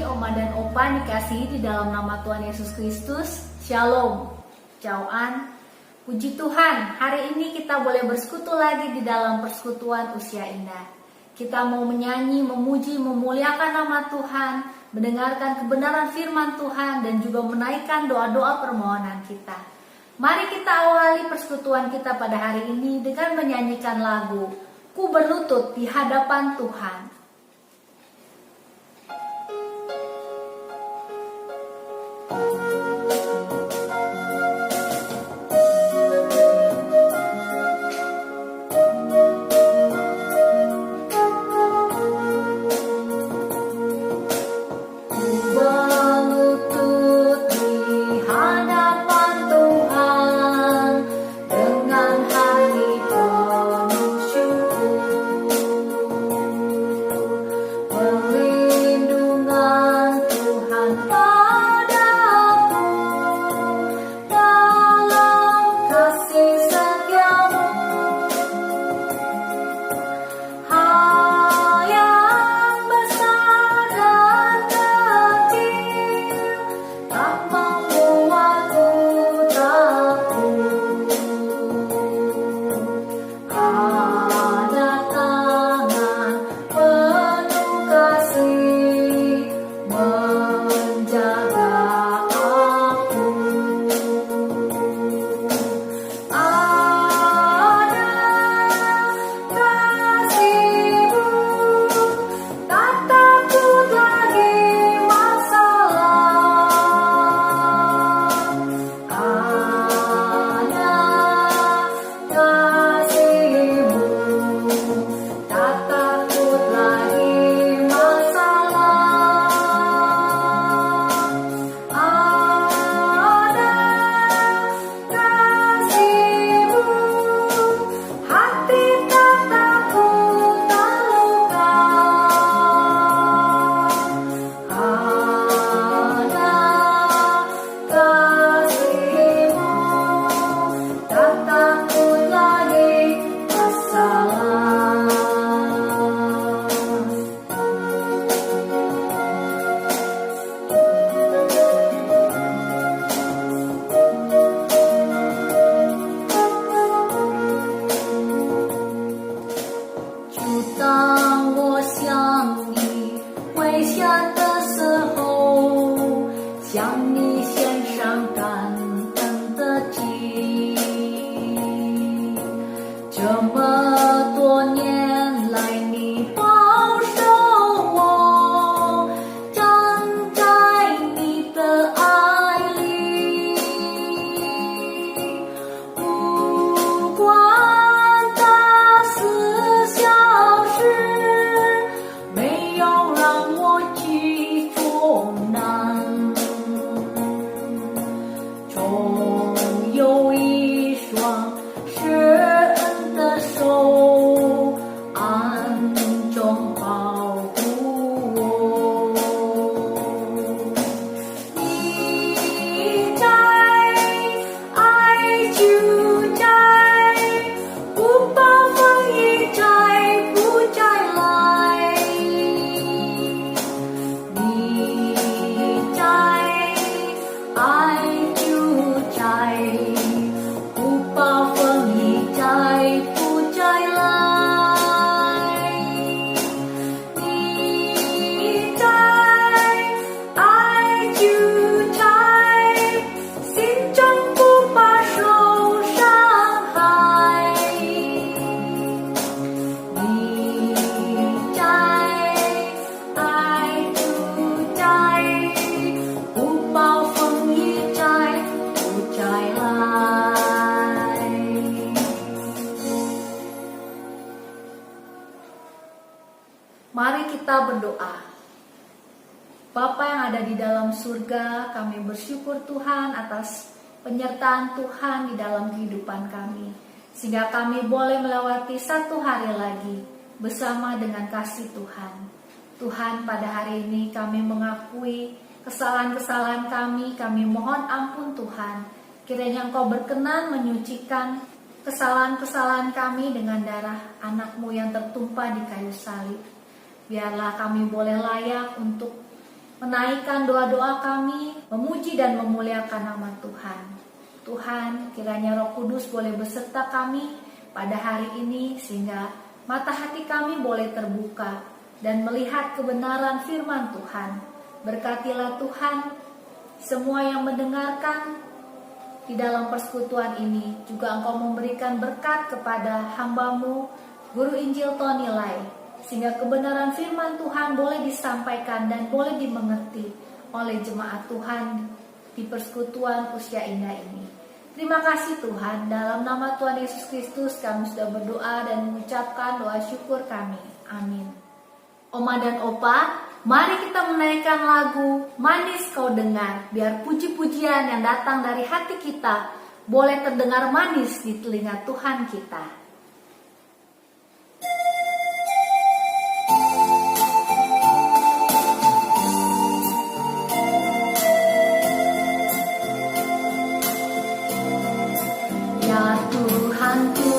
Oma dan Opa dikasihi di dalam nama Tuhan Yesus Kristus. Shalom, Jauhan. Puji Tuhan, hari ini kita boleh bersekutu lagi di dalam persekutuan usia indah. Kita mau menyanyi, memuji, memuliakan nama Tuhan, mendengarkan kebenaran firman Tuhan, dan juga menaikkan doa-doa permohonan kita. Mari kita awali persekutuan kita pada hari ini dengan menyanyikan lagu Ku Berlutut di Hadapan Tuhan. Mari kita berdoa. Bapa yang ada di dalam surga, kami bersyukur Tuhan atas penyertaan Tuhan di dalam kehidupan kami. Sehingga kami boleh melewati satu hari lagi bersama dengan kasih Tuhan. Tuhan, pada hari ini kami mengakui kesalahan-kesalahan kami mohon ampun Tuhan. Kiranya Engkau berkenan menyucikan kesalahan-kesalahan kami dengan darah anak-Mu yang tertumpah di kayu salib. Biarlah kami boleh layak untuk menaikkan doa-doa kami, memuji dan memuliakan nama Tuhan. Tuhan, kiranya Roh Kudus boleh beserta kami pada hari ini sehingga mata hati kami boleh terbuka dan melihat kebenaran firman Tuhan. Berkatilah Tuhan semua yang mendengarkan di dalam persekutuan ini. Juga Engkau memberikan berkat kepada hamba-Mu, Guru Injil Tony Lai, sehingga kebenaran firman Tuhan boleh disampaikan dan boleh dimengerti oleh jemaat Tuhan di persekutuan usia indah ini. Terima kasih Tuhan, dalam nama Tuhan Yesus Kristus kami sudah berdoa dan mengucapkan doa syukur kami. Amin. Oma dan Opa, mari kita menaikkan lagu Manis Kau Dengar, biar puji-pujian yang datang dari hati kita boleh terdengar manis di telinga Tuhan kita. Ya Tuhanku,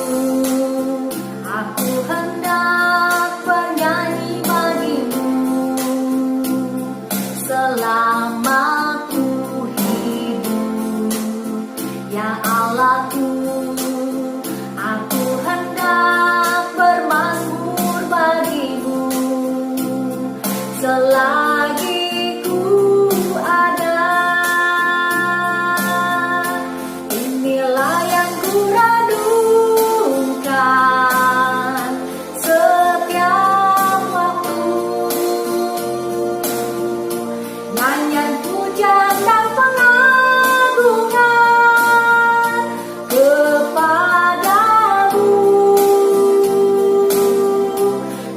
aku hendak bernyanyi bagimu selama ku hidup. Ya Allahku, aku hendak bermazmur bagimu selagi ku ada. Inilah yang ku renungkan setiap waktu, nyanyian pujian dan pengagungan kepadamu.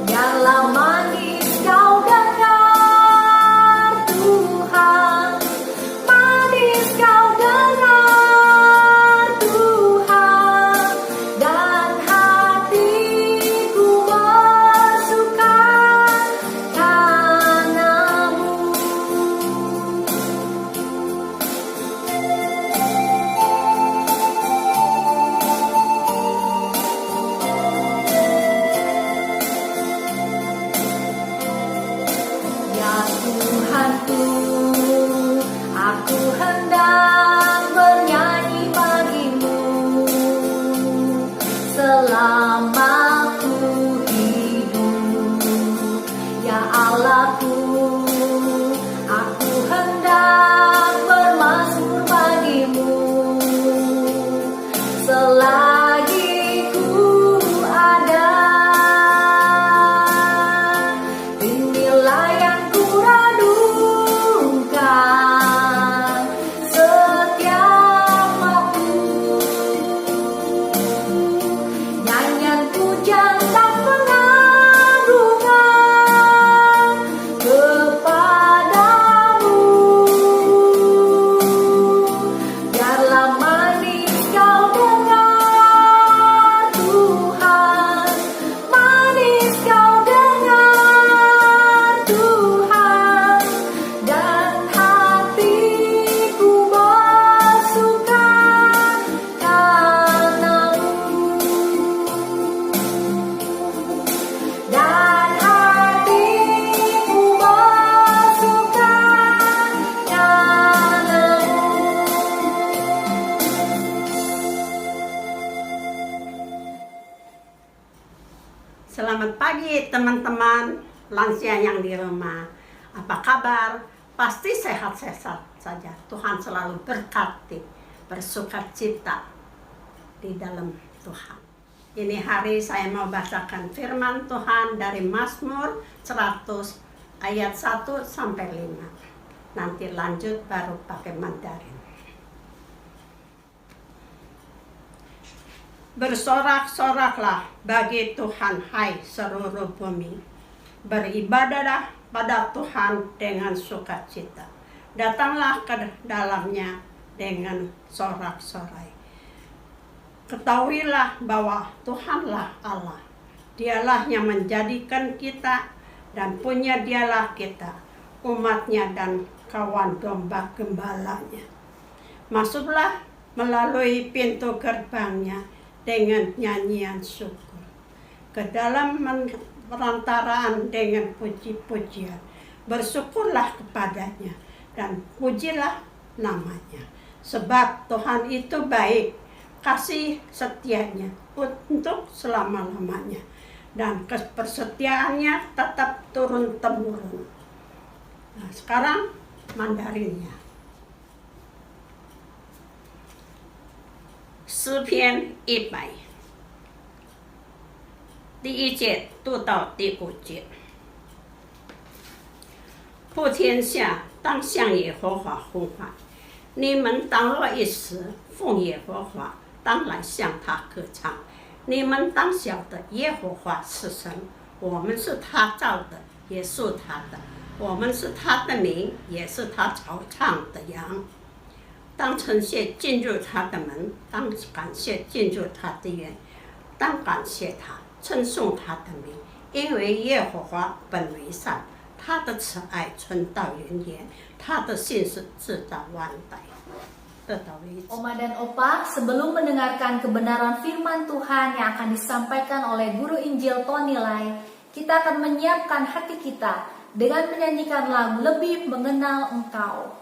Biarlah manis kau dengar Tuhan, manis kau dengar Tuhan, dan hatiku bersuka karenamu. Ya Tuhanku, aku hendak bernyanyi bagimu selama ku hidup. Ya Allahku, aku hendak bermazmur bagimu selagi ku ada. Inilah yang ku renungkan setiap waktu, nyanyian pujian dan pengagungan kepadamu. Biarlah manis kau dengar Tuhan, manis kau dengar Tuhan, dan hatiku bersuka karenamu. Dan hatiku bersuka karenamu. Selamat pagi teman-teman lansia yang di rumah. Apa kabar? Pasti sehat-sehat saja. Tuhan selalu berkati, bersukacita di dalam Tuhan. Ini hari saya mau bacakan firman Tuhan dari Mazmur 100 ayat 1 sampai 5. Nanti lanjut baru pakai Mandarin. Bersorak-soraklah bagi Tuhan, hai seluruh bumi. Beribadahlah pada Tuhan dengan sukacita. Datanglah ke dalamnya dengan sorak-sorai. Ketahuilah bahwa Tuhanlah Allah. Dialah yang menjadikan kita dan punya dialah kita, umatnya dan kawan domba gembalanya. Masuklah melalui pintu gerbangnya dengan nyanyian syukur, ke dalam perantaraan dengan puji-pujian. bersyukurlah kepadanya dan pujilah namanya. Sebab Tuhan itu baik, kasih setianya untuk selama-lamanya, dan kepersetiaannya tetap turun-temurun. Nah, sekarang Mandarinnya. 诗篇100第1节读到第5节。普天下当向耶和华呼唤，你们当若一时，奉耶和华当来向他歌唱。你们当晓得耶和华是神，我们是他造的，也是他的，我们是他的民，也是他草场的羊。当称谢进入他的门，当感谢进入他的院，当感谢他，称颂他的名，因为耶和华本为善，他的慈爱存到永远，他的信实直到万代。Oma dan Opa, sebelum mendengarkan kebenaran firman Tuhan yang akan disampaikan oleh Guru Injil Tony Lai, kita akan menyiapkan hati kita dengan menyanyikan lagu Lebih Mengenal Engkau.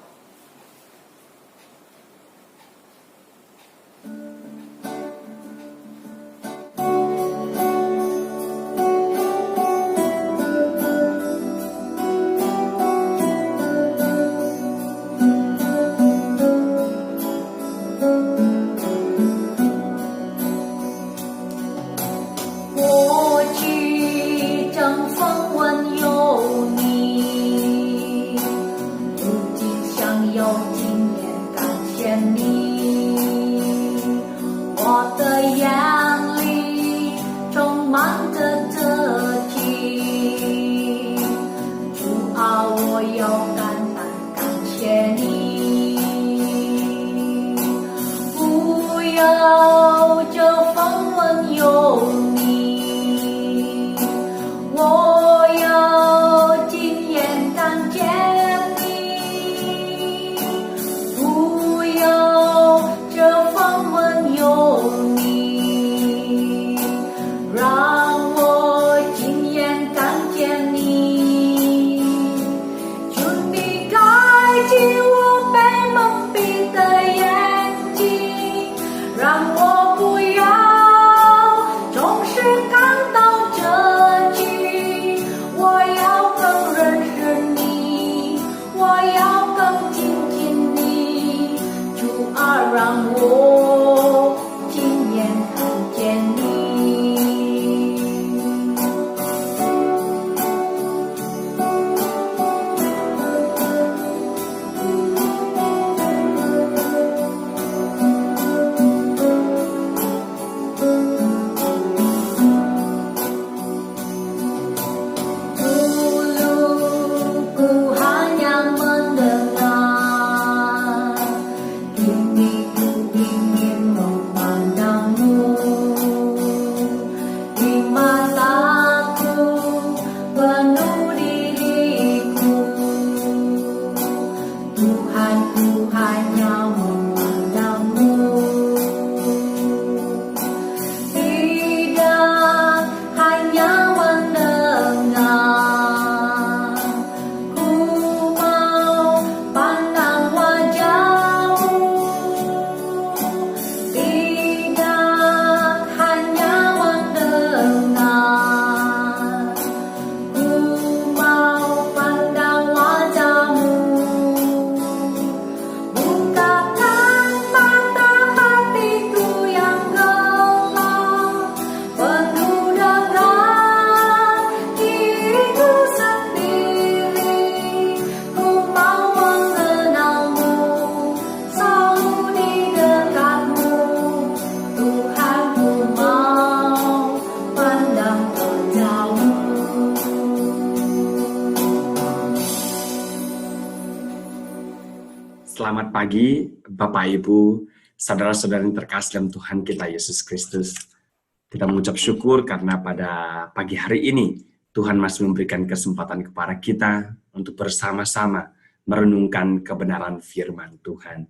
Selamat pagi, Bapak Ibu, saudara-saudara yang terkasih dalam Tuhan kita Yesus Kristus. Kita mengucap syukur karena pada pagi hari ini Tuhan masih memberikan kesempatan kepada kita untuk bersama-sama merenungkan kebenaran firman Tuhan.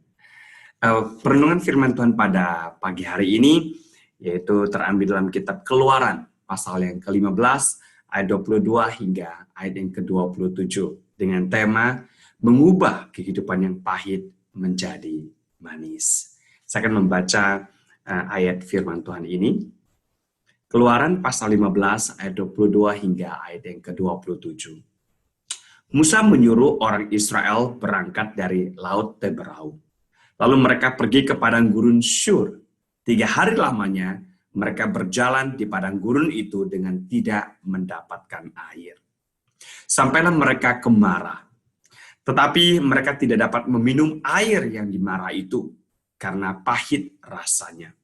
Perenungan firman Tuhan pada pagi hari ini yaitu terambil dalam kitab Keluaran pasal yang ke-15 ayat 22 hingga ayat yang ke-27. dengan tema mengubah kehidupan yang pahit menjadi manis. Saya akan membaca ayat firman Tuhan ini. Keluaran pasal 15 ayat 22 hingga ayat yang ke-27. Musa menyuruh orang Israel berangkat dari Laut Teberau. Lalu mereka pergi ke padang gurun Shur. 3 hari lamanya mereka berjalan di padang gurun itu dengan tidak mendapatkan air. Sampailah mereka ke Mara. Tetapi mereka tidak dapat meminum air yang di Mara itu karena pahit rasanya.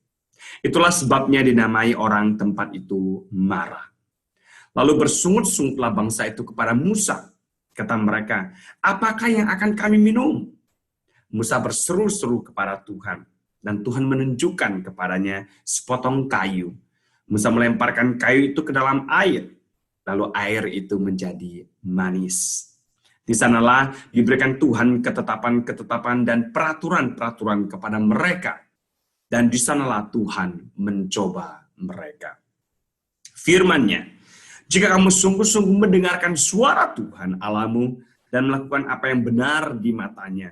Itulah sebabnya dinamai orang tempat itu Mara. Lalu bersungut-sungutlah bangsa itu kepada Musa. Kata mereka, apakah yang akan kami minum? Musa berseru-seru kepada Tuhan. Dan Tuhan menunjukkan kepadanya sepotong kayu. Musa melemparkan kayu itu ke dalam air. Lalu air itu menjadi manis. Di sanalah diberikan Tuhan ketetapan-ketetapan dan peraturan-peraturan kepada mereka. Dan di sanalah Tuhan mencoba mereka. Firman-Nya, jika kamu sungguh-sungguh mendengarkan suara Tuhan Allahmu dan melakukan apa yang benar di matanya,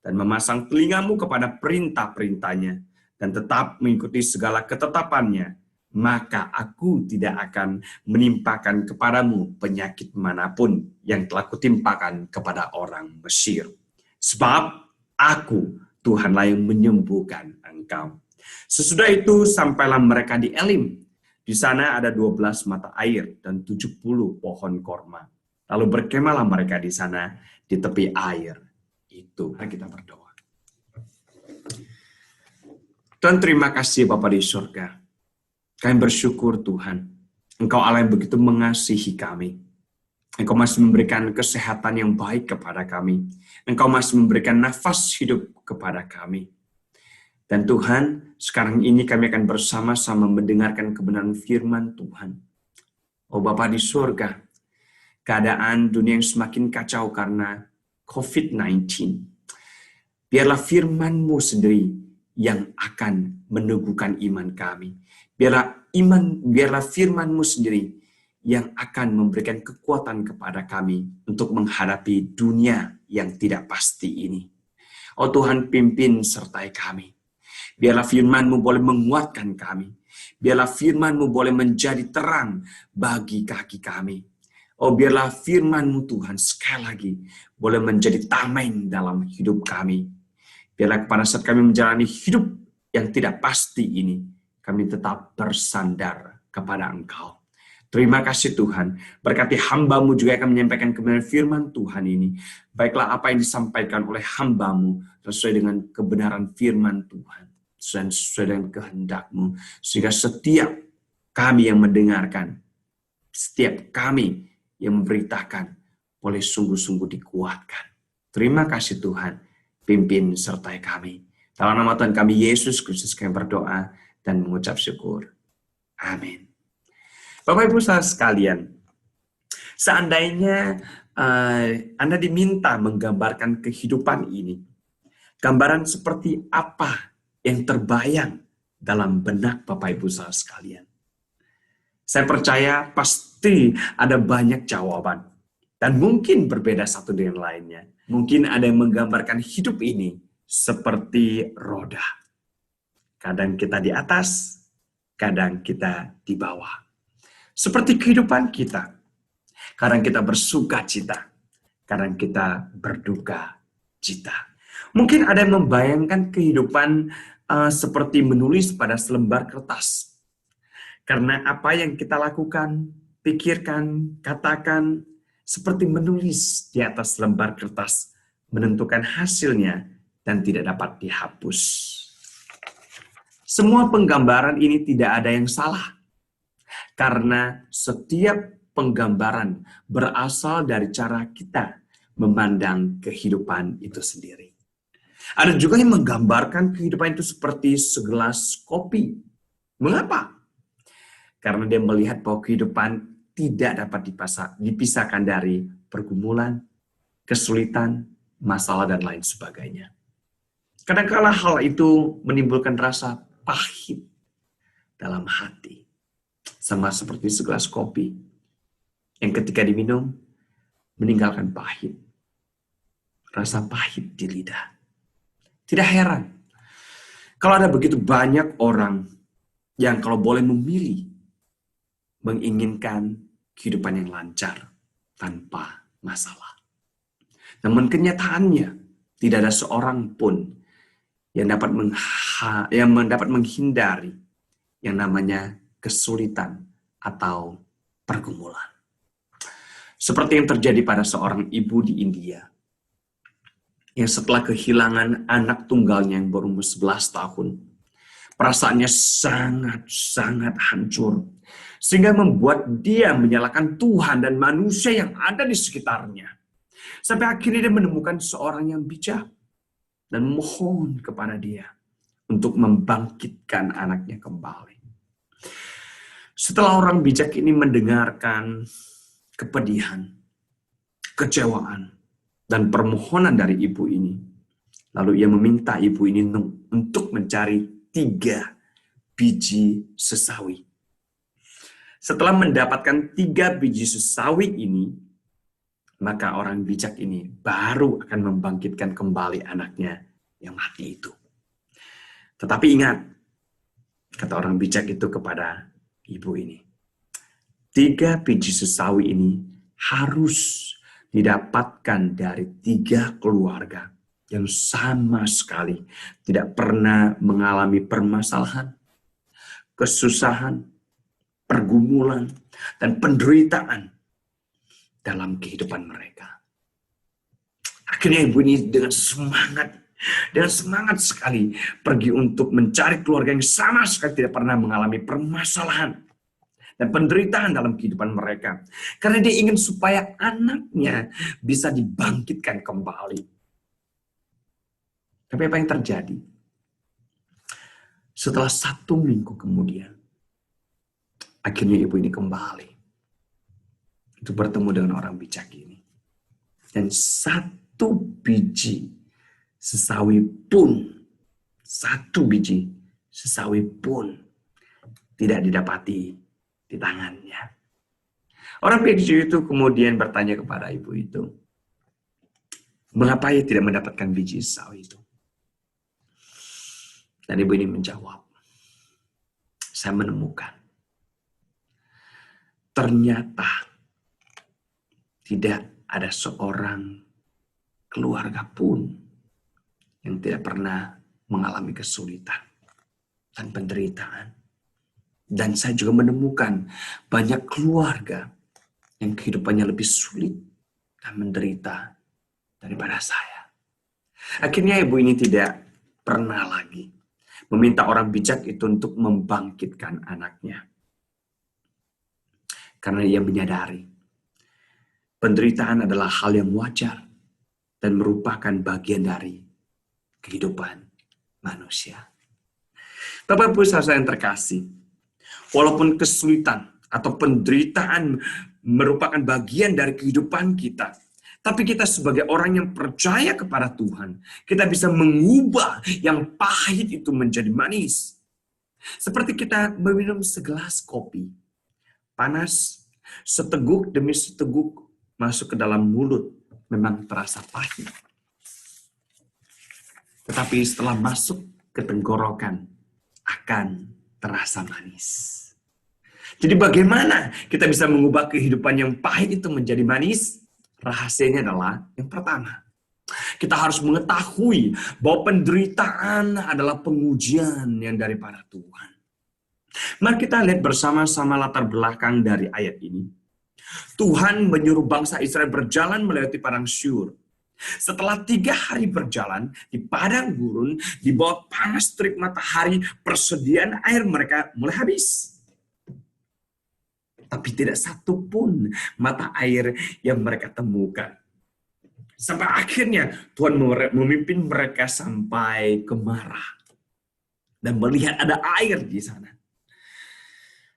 dan memasang telingamu kepada perintah-perintahnya, dan tetap mengikuti segala ketetapannya, maka aku tidak akan menimpakan kepadamu penyakit manapun yang telah kutimpakan kepada orang Mesir. Sebab aku, Tuhanlah yang menyembuhkan engkau. Sesudah itu sampailah mereka di Elim. Di sana ada 12 mata air dan 70 pohon korma. Lalu berkemahlah mereka di sana di tepi air itu. Mari kita berdoa. Tuhan, terima kasih Bapa di surga. Kami bersyukur Tuhan, Engkau Allah yang begitu mengasihi kami. Engkau masih memberikan kesehatan yang baik kepada kami. Engkau masih memberikan nafas hidup kepada kami. Dan Tuhan, sekarang ini kami akan bersama-sama mendengarkan kebenaran firman Tuhan. Oh Bapa di surga, keadaan dunia yang semakin kacau karena COVID-19. Biarlah firman-Mu sendiri yang akan meneguhkan iman kami. Biarlah firman-Mu sendiri yang akan memberikan kekuatan kepada kami untuk menghadapi dunia yang tidak pasti ini. Oh Tuhan, pimpin sertai kami. Biarlah firman-Mu boleh menguatkan kami. Biarlah firman-Mu boleh menjadi terang bagi kaki kami. Oh biarlah firman-Mu Tuhan sekali lagi boleh menjadi tameng dalam hidup kami. Biarlah pada saat kami menjalani hidup yang tidak pasti ini, kami tetap bersandar kepada Engkau. Terima kasih Tuhan. Berkati hamba-Mu juga akan menyampaikan kebenaran firman Tuhan ini. Baiklah apa yang disampaikan oleh hamba-Mu sesuai dengan kebenaran firman Tuhan. Sesuai dengan kehendak-Mu. Sehingga setiap kami yang mendengarkan, setiap kami yang memberitakan, boleh sungguh-sungguh dikuatkan. Terima kasih Tuhan. Pimpin sertai kami. Dalam nama Tuhan kami Yesus Kristus kami berdoa dan mengucap syukur. Amin. Bapak Ibu saudara sekalian, seandainya Anda diminta menggambarkan kehidupan ini, gambaran seperti apa yang terbayang dalam benak Bapak Ibu saudara sekalian? Saya percaya pasti ada banyak jawaban dan mungkin berbeda satu dengan lainnya. Mungkin ada yang menggambarkan hidup ini seperti roda. Kadang kita di atas, kadang kita di bawah. Seperti kehidupan kita. Kadang kita bersuka cita, kadang kita berduka cita. Mungkin ada yang membayangkan kehidupan seperti menulis pada selembar kertas. Karena apa yang kita lakukan, pikirkan, katakan, seperti menulis di atas lembar kertas, menentukan hasilnya dan tidak dapat dihapus. Semua penggambaran ini tidak ada yang salah. Karena setiap penggambaran berasal dari cara kita memandang kehidupan itu sendiri. Ada juga yang menggambarkan kehidupan itu seperti segelas kopi. Mengapa? Karena dia melihat bahwa kehidupan tidak dapat dipisahkan dari pergumulan, kesulitan, masalah, dan lain sebagainya. Kadang-kala hal itu menimbulkan rasa pahit dalam hati. Sama seperti segelas kopi yang ketika diminum meninggalkan pahit. rasa pahit di lidah. Tidak heran kalau ada begitu banyak orang yang kalau boleh memilih, menginginkan kehidupan yang lancar tanpa masalah. Namun kenyataannya, tidak ada seorang pun yang dapat menghindari yang namanya kesulitan atau pergumulan. Seperti yang terjadi pada seorang ibu di India, yang setelah kehilangan anak tunggalnya yang berumur 11 tahun, perasaannya sangat-sangat hancur, sehingga membuat dia menyalahkan Tuhan dan manusia yang ada di sekitarnya. Sampai akhirnya dia menemukan seorang yang bijak dan mohon kepada dia untuk membangkitkan anaknya kembali. Setelah orang bijak ini mendengarkan kepedihan, kecewaan, dan permohonan dari ibu ini, lalu ia meminta ibu ini untuk mencari 3 biji sesawi. Setelah mendapatkan 3 biji sesawi ini, maka orang bijak ini baru akan membangkitkan kembali anaknya yang mati itu. Tetapi ingat, kata orang bijak itu kepada ibu ini, 3 biji sesawi ini harus didapatkan dari 3 keluarga yang sama sekali tidak pernah mengalami permasalahan, kesusahan, pergumulan, dan penderitaan dalam kehidupan mereka. Akhirnya ibu ini dengan semangat sekali pergi untuk mencari keluarga yang sama sekali tidak pernah mengalami permasalahan dan penderitaan dalam kehidupan mereka. Karena dia ingin supaya anaknya bisa dibangkitkan kembali. Tapi apa yang terjadi? Setelah 1 minggu kemudian, akhirnya ibu ini kembali untuk bertemu dengan orang bijak ini. Dan 1 biji sesawi pun, 1 biji sesawi pun tidak didapati di tangannya. Orang bijak itu kemudian bertanya kepada ibu itu, mengapa ia tidak mendapatkan biji sesawi itu? Dan ibu ini menjawab, saya menemukan ternyata tidak ada seorang keluarga pun yang tidak pernah mengalami kesulitan dan penderitaan. Dan saya juga menemukan banyak keluarga yang kehidupannya lebih sulit dan menderita daripada saya. Akhirnya ibu ini tidak pernah lagi meminta orang bijak itu untuk membangkitkan anaknya. Karena ia menyadari penderitaan adalah hal yang wajar dan merupakan bagian dari kehidupan manusia. Bapak Ibu saudara yang terkasih, walaupun kesulitan atau penderitaan merupakan bagian dari kehidupan kita, tapi kita sebagai orang yang percaya kepada Tuhan, kita bisa mengubah yang pahit itu menjadi manis. Seperti kita meminum segelas kopi, panas, seteguk demi seteguk masuk ke dalam mulut, memang terasa pahit. Tetapi setelah masuk ke tenggorokan, akan terasa manis. Jadi bagaimana kita bisa mengubah kehidupan yang pahit itu menjadi manis? Rahasianya adalah yang pertama, kita harus mengetahui bahwa penderitaan adalah pengujian yang daripada Tuhan. Mari kita lihat bersama-sama latar belakang dari ayat ini. Tuhan menyuruh bangsa Israel berjalan melewati padang Syur. Setelah 3 hari berjalan di padang gurun, di bawah panas terik matahari, persediaan air mereka mulai habis. Tapi tidak satu pun mata air yang mereka temukan. Sampai akhirnya Tuhan memimpin mereka sampai ke Marah. Dan melihat ada air di sana.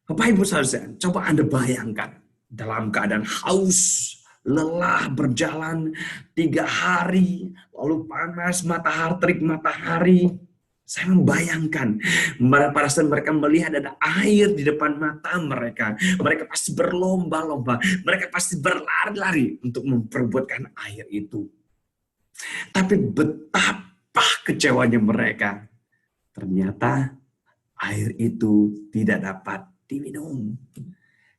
Bapak Ibu saudara, coba Anda bayangkan. Dalam keadaan haus, lelah berjalan 3 hari, lalu panas, matahari, terik matahari. Saya membayangkan pada saat mereka melihat ada air di depan mata mereka. Mereka pasti berlomba-lomba. Mereka pasti berlari-lari untuk memperebutkan air itu. Tapi betapa kecewanya mereka. Ternyata air itu tidak dapat diminum.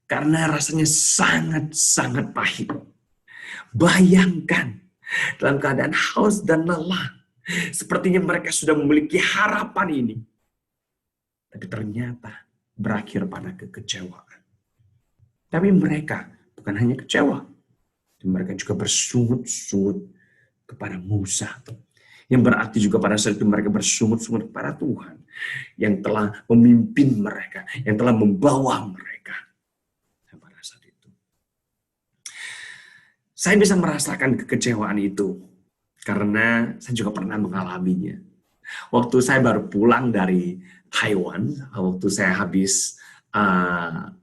Karena rasanya sangat-sangat pahit. Bayangkan, dalam keadaan haus dan lelah, sepertinya mereka sudah memiliki harapan ini. Tapi ternyata berakhir pada kekecewaan. Tapi mereka bukan hanya kecewa. Mereka juga bersungut-sungut kepada Musa. Yang berarti juga pada saat itu mereka bersungut-sungut kepada Tuhan. Yang telah memimpin mereka. Yang telah membawa mereka. Pada saat itu. Saya bisa merasakan kekecewaan itu. Karena saya juga pernah mengalaminya. Waktu saya baru pulang dari Taiwan, waktu saya habis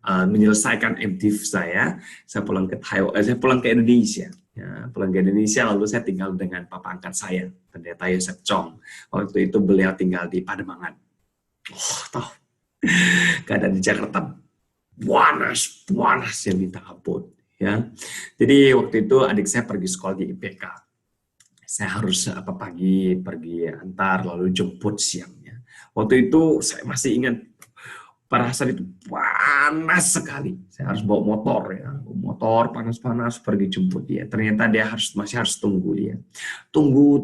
menyelesaikan MDiv saya pulang ke Taiwan, saya pulang ke Indonesia. Ya, pulang ke Indonesia, lalu saya tinggal dengan papa angkat saya, Pendeta Yosef Chong. Waktu itu beliau tinggal di Pademangan. Tahu, keadaan di Jakarta panas yang minta ampun. Ya, jadi waktu itu adik saya pergi sekolah di IPK. Saya harus pagi pergi antar lalu jemput siangnya. Waktu itu saya masih ingat pada saat itu panas sekali. Saya harus bawa motor ya, motor panas-panas pergi jemput dia. Ternyata dia masih harus tunggu dia. Tunggu.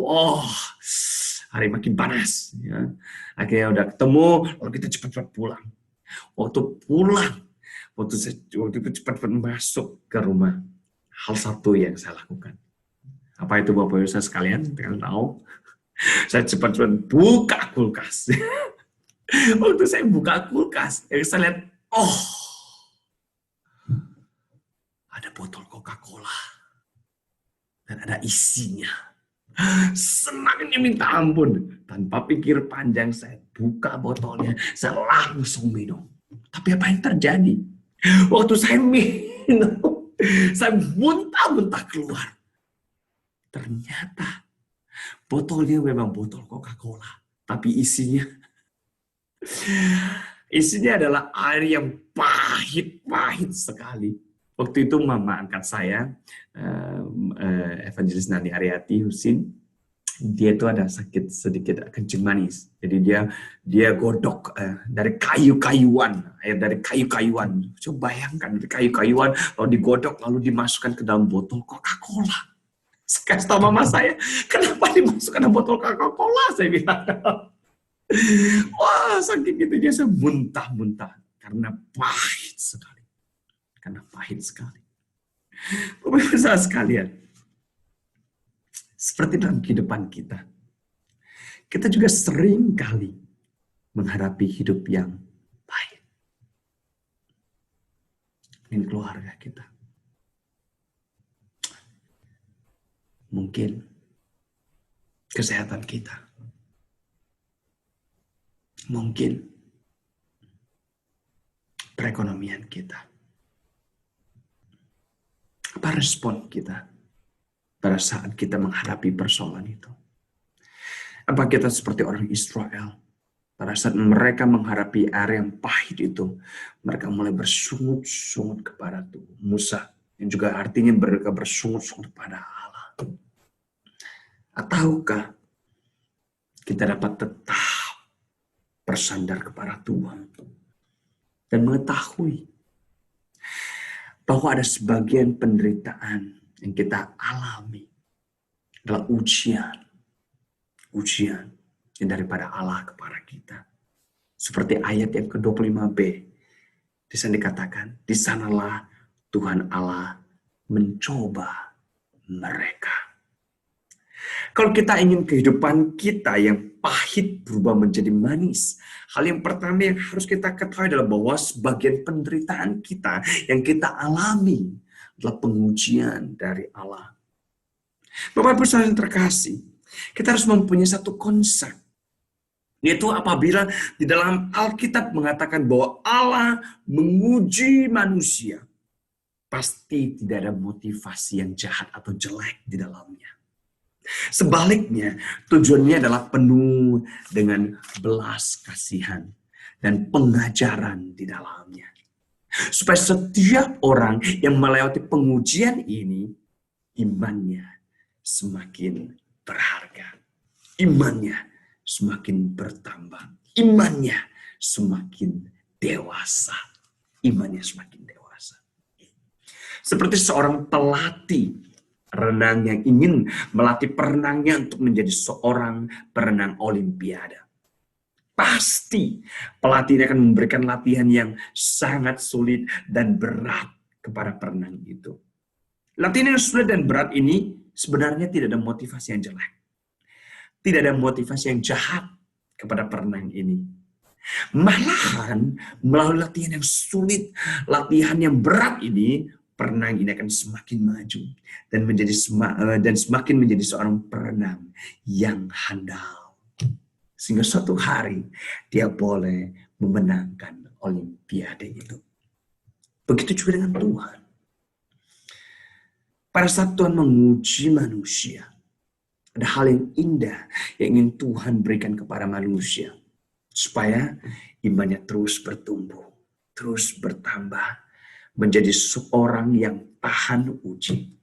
Oh, hari makin panas. Ya. Akhirnya udah ketemu, lalu kita cepat-cepat pulang. Waktu itu cepat-cepat masuk ke rumah. Hal satu yang saya lakukan. Apa itu Bapak Ibu sekalian? Kalian tahu? Saya cepat-cepat buka kulkas. Waktu saya buka kulkas, saya lihat, ada botol Coca-Cola. Dan ada isinya. Senangnya minta ampun. Tanpa pikir panjang, saya buka botolnya. Saya langsung minum. Tapi apa yang terjadi? Waktu saya minum, saya muntah-muntah keluar. Ternyata botolnya memang botol Coca-Cola, tapi isinya adalah air yang pahit sekali. Waktu itu mama angkat saya, Evangelis Nani Ariati Husin, dia itu ada sakit sedikit kencing manis. Jadi dia godok dari kayu-kayuan, air dari kayu-kayuan. Coba bayangkan dari kayu-kayuan lalu digodok lalu dimasukkan ke dalam botol Coca-Cola. Kata mama saya, kenapa dimasukkan dalam botol Coca-Cola? Saya bilang. Wah, saking itunya saya muntah-muntah. Karena pahit sekali. Pemirsa sekalian, seperti dalam kehidupan kita, kita juga sering kali menghadapi hidup yang pahit. Ini keluarga kita. Mungkin kesehatan kita. Mungkin perekonomian kita. Apa respon kita pada saat kita menghadapi persoalan itu? Apa kita seperti orang Israel? Pada saat mereka menghadapi area yang pahit itu, mereka mulai bersungut-sungut kepada Musa. Yang juga artinya mereka bersungut-sungut kepada Allah. Ataukah kita dapat tetap bersandar kepada Tuhan dan mengetahui bahwa ada sebagian penderitaan yang kita alami adalah ujian yang daripada Allah kepada kita. Seperti ayat yang ke-25b, di sana dikatakan, di sanalah Tuhan Allah mencoba mereka. Kalau kita ingin kehidupan kita yang pahit berubah menjadi manis, hal yang pertama yang harus kita ketahui adalah bahwa sebagian penderitaan kita yang kita alami adalah pengujian dari Allah. Bapak Ibu saudara yang terkasih, kita harus mempunyai satu konsep, yaitu apabila di dalam Alkitab mengatakan bahwa Allah menguji manusia, pasti tidak ada motivasi yang jahat atau jelek di dalamnya. Sebaliknya, tujuannya adalah penuh dengan belas kasihan dan pengajaran di dalamnya. Supaya setiap orang yang melewati pengujian ini, imannya semakin berharga. Imannya semakin bertambah. Imannya semakin dewasa. Imannya semakin dewasa. Seperti seorang pelatih renang yang ingin melatih perenangnya untuk menjadi seorang perenang olimpiade. Pasti pelatih akan memberikan latihan yang sangat sulit dan berat kepada perenang itu. Latihan yang sulit dan berat ini sebenarnya tidak ada motivasi yang jelek. Tidak ada motivasi yang jahat kepada perenang ini. Malahan melalui latihan yang sulit, latihan yang berat ini, perenang ini akan semakin maju dan semakin menjadi seorang perenang yang handal. Sehingga suatu hari dia boleh memenangkan olimpiade itu. Begitu juga dengan Tuhan. Pada saat Tuhan menguji manusia, ada hal yang indah yang ingin Tuhan berikan kepada manusia. Supaya imannya terus bertumbuh, terus bertambah. Menjadi seorang yang tahan uji.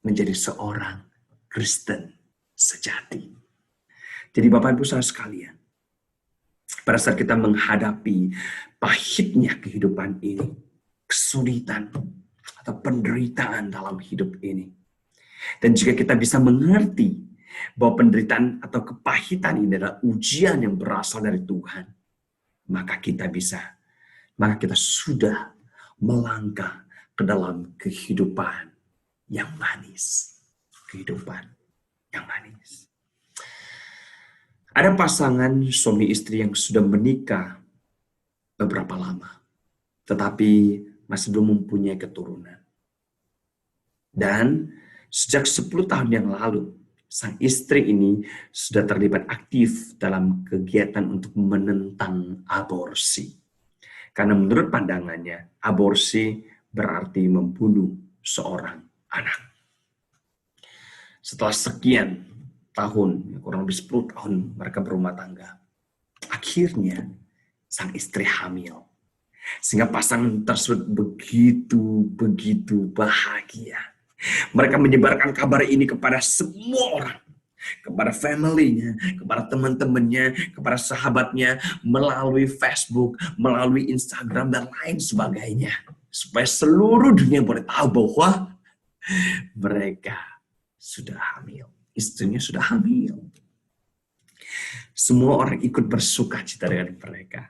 Menjadi seorang Kristen sejati. Jadi Bapak Ibu Saudara sekalian, pada saat kita menghadapi pahitnya kehidupan ini, kesulitan atau penderitaan dalam hidup ini, dan jika kita bisa mengerti bahwa penderitaan atau kepahitan ini adalah ujian yang berasal dari Tuhan, maka kita sudah melangkah ke dalam kehidupan yang manis. Kehidupan yang manis. Ada pasangan suami istri yang sudah menikah beberapa lama, tetapi masih belum mempunyai keturunan. Dan sejak 10 tahun yang lalu, sang istri ini sudah terlibat aktif dalam kegiatan untuk menentang aborsi. Karena menurut pandangannya, aborsi berarti membunuh seorang anak. Setelah sekian tahun, kurang lebih 10 tahun mereka berumah tangga, akhirnya sang istri hamil. Sehingga pasangan tersebut begitu bahagia. Mereka menyebarkan kabar ini kepada semua orang. Kepada family-nya, kepada teman-temannya, kepada sahabatnya, melalui Facebook, melalui Instagram, dan lain sebagainya. Supaya seluruh dunia boleh tahu bahwa mereka sudah hamil. Istrinya sudah hamil. Semua orang ikut bersuka cita dengan mereka.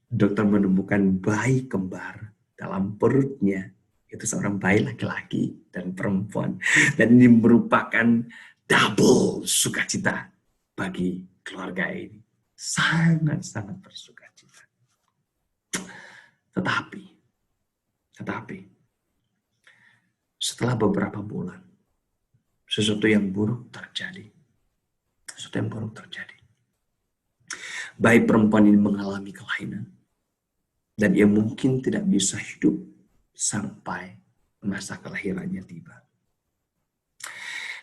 Dokter menemukan bayi kembar dalam perutnya. Itu seorang bayi laki-laki dan perempuan. Dan ini merupakan double sukacita bagi keluarga ini. Sangat-sangat bersuka cita. Tetapi, setelah beberapa bulan, sesuatu yang buruk terjadi. Bayi perempuan ini mengalami kelainan. Dan ia mungkin tidak bisa hidup sampai masa kelahirannya tiba.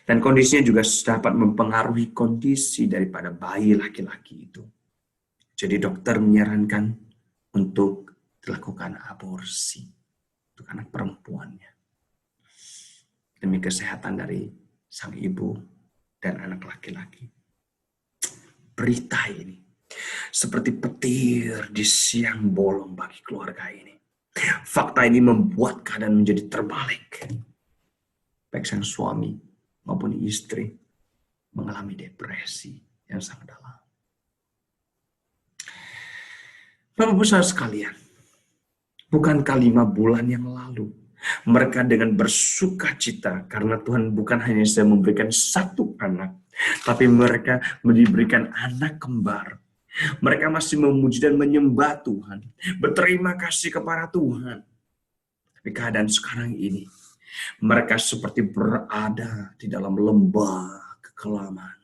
Dan kondisinya juga dapat mempengaruhi kondisi daripada bayi laki-laki itu. Jadi dokter menyarankan untuk dilakukan aborsi untuk anak perempuannya. Demi kesehatan dari sang ibu dan anak laki-laki. Berita ini seperti petir di siang bolong bagi keluarga ini. Fakta ini membuat keadaan menjadi terbalik. Baik sang suami maupun istri mengalami depresi yang sangat dalam. Bapak-Ibu saudara sekalian, bukankah 5 bulan yang lalu mereka dengan bersuka cita karena Tuhan bukan hanya saja memberikan 1 anak, tapi mereka diberikan anak kembar. Mereka masih memuji dan menyembah Tuhan, berterima kasih kepada Tuhan. Tapi keadaan sekarang ini, mereka seperti berada di dalam lembah kekelaman.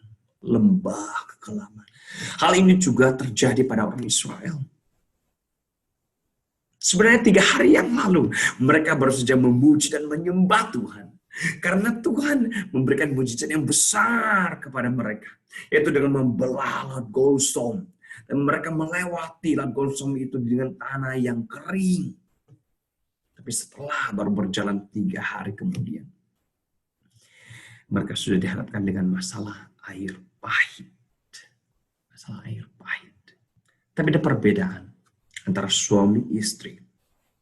Hal ini juga terjadi pada orang Israel. Sebenarnya 3 hari yang lalu, mereka baru saja memuji dan menyembah Tuhan. Karena Tuhan memberikan mujizat yang besar kepada mereka. Yaitu dengan membelah Laut Golsom. Dan mereka melewati Laut Golsom itu dengan tanah yang kering. Tapi setelah baru berjalan 3 hari kemudian, mereka sudah dihadapkan dengan masalah air pahit. Masalah air pahit. Tapi ada perbedaan antara suami istri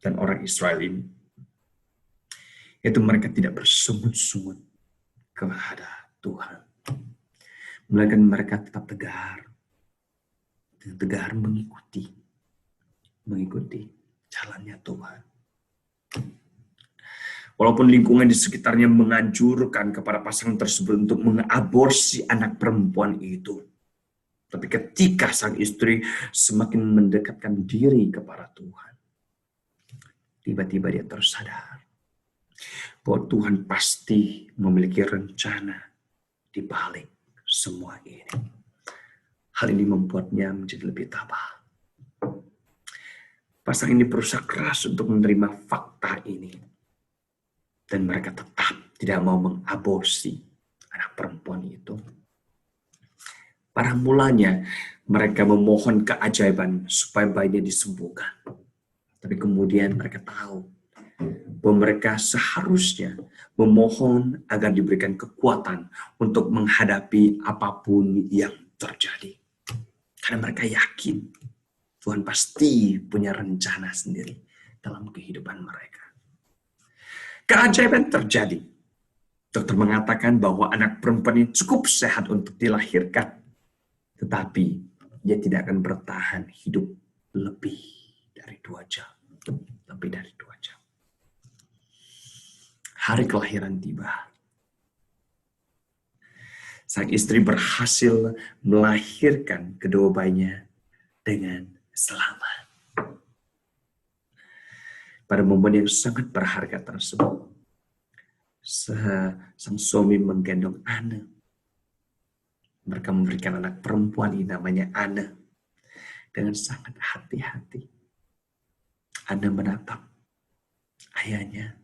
dan orang Israel ini. Yaitu mereka tidak bersungut-sungut kepada Tuhan. Melainkan mereka tetap tegar. Dengan tegar mengikuti jalannya Tuhan. Walaupun lingkungan di sekitarnya menganjurkan kepada pasangan tersebut untuk mengaborsi anak perempuan itu. Tapi ketika sang istri semakin mendekatkan diri kepada Tuhan, tiba-tiba dia tersadar bahwa Tuhan pasti memiliki rencana di balik semua ini. Hal ini membuatnya menjadi lebih tabah. Pasangan ini berusaha keras untuk menerima fakta ini. Dan mereka tetap tidak mau mengaborsi anak perempuan itu. Pada mulanya mereka memohon keajaiban supaya bayinya disembuhkan. Tapi kemudian mereka tahu bahwa mereka seharusnya memohon agar diberikan kekuatan untuk menghadapi apapun yang terjadi. Karena mereka yakin Tuhan pasti punya rencana sendiri dalam kehidupan mereka. Keajaiban terjadi. Dokter mengatakan bahwa anak perempuan ini cukup sehat untuk dilahirkan. Tetapi dia tidak akan bertahan hidup lebih dari 2 jam. Lebih dari 2 jam. Hari kelahiran tiba. Sang istri berhasil melahirkan kedua bayinya dengan selamat. Pada momen yang sangat berharga tersebut, sang suami menggendong Anne. Mereka memberikan anak perempuan ini namanya Anne dengan sangat hati-hati. Anne menatap ayahnya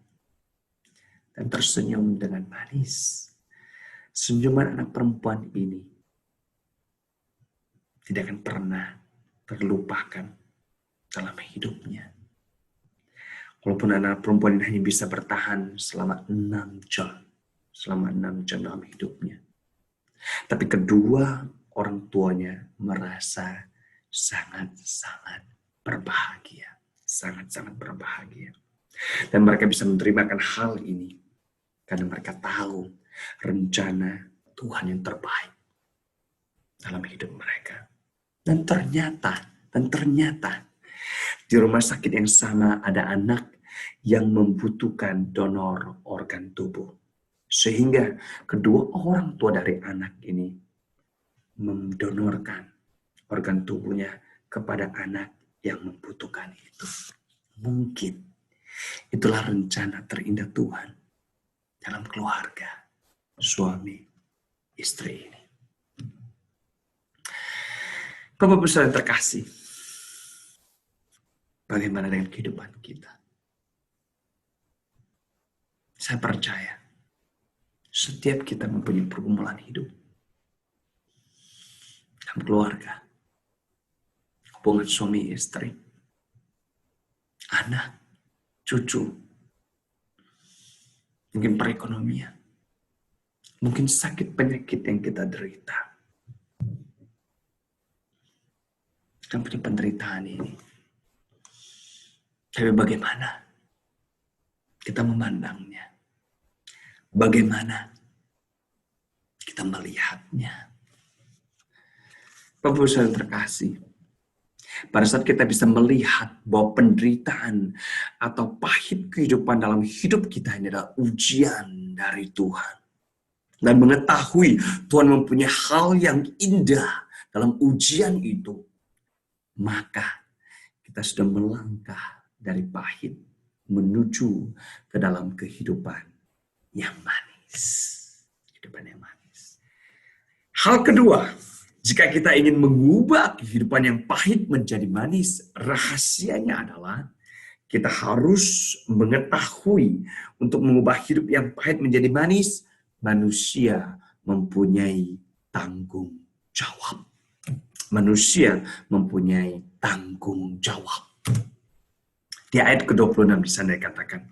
dan tersenyum dengan manis. Senyuman anak perempuan ini tidak akan pernah terlupakan dalam hidupnya. Walaupun anak perempuan ini hanya bisa bertahan selama 6 jam. Selama 6 jam dalam hidupnya. Tapi kedua orang tuanya merasa sangat-sangat berbahagia. Sangat-sangat berbahagia. Dan mereka bisa menerima hal ini. Karena mereka tahu rencana Tuhan yang terbaik dalam hidup mereka. Dan ternyata di rumah sakit yang sama ada anak yang membutuhkan donor organ tubuh. Sehingga kedua orang tua dari anak ini mendonorkan organ tubuhnya kepada anak yang membutuhkan itu. Mungkin itulah rencana terindah Tuhan dalam keluarga suami istri ini. Bapak Ibu Saudara yang terkasih, bagaimana dengan kehidupan kita? Saya percaya setiap kita mempunyai pergumulan hidup dalam keluarga, hubungan suami istri, anak, cucu, mungkin perekonomian, mungkin sakit penyakit yang kita derita. Kita punya penderitaan ini. Tapi bagaimana kita memandangnya? Bagaimana kita melihatnya? Bapak Ibu Saudara yang terkasih, pada saat kita bisa melihat bahwa penderitaan atau pahit kehidupan dalam hidup kita ini adalah ujian dari Tuhan. Dan mengetahui Tuhan mempunyai hal yang indah dalam ujian itu, maka kita sudah melangkah dari pahit menuju ke dalam kehidupan yang manis. Kehidupan yang manis. Hal kedua, jika kita ingin mengubah kehidupan yang pahit menjadi manis, rahasianya adalah kita harus mengetahui untuk mengubah hidup yang pahit menjadi manis, manusia mempunyai tanggung jawab. Manusia mempunyai tanggung jawab. Di ayat ke-26 di sana dikatakan,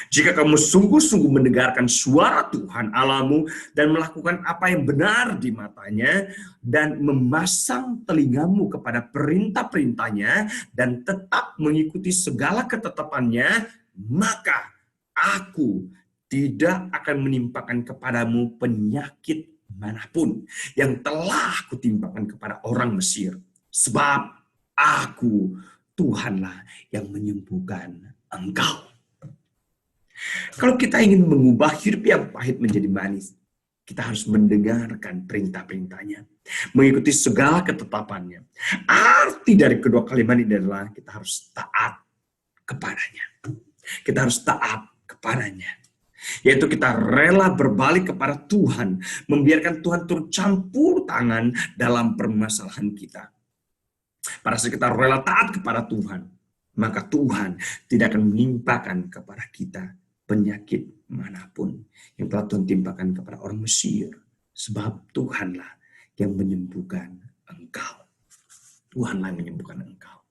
Jika kamu sungguh-sungguh mendengarkan suara Tuhan Allahmu dan melakukan apa yang benar di matanya dan memasang telingamu kepada perintah-perintahnya dan tetap mengikuti segala ketetapannya, maka aku tidak akan menimpakan kepadamu penyakit manapun yang telah kutimpakan kepada orang Mesir. Sebab aku, Tuhanlah yang menyembuhkan engkau. Kalau kita ingin mengubah hidup yang pahit menjadi manis, kita harus mendengarkan perintah-perintahnya, mengikuti segala ketetapannya. Arti dari kedua kalimat ini adalah kita harus taat kepadanya. Kita harus taat kepadanya. Yaitu kita rela berbalik kepada Tuhan, membiarkan Tuhan turut campur tangan dalam permasalahan kita. Pada saat kita rela taat kepada Tuhan, maka Tuhan tidak akan menimpakan kepada kita penyakit manapun yang telah Tuhan timpakan kepada orang Mesir. Sebab Tuhanlah yang menyembuhkan engkau. Tuhanlah yang menyembuhkan engkau.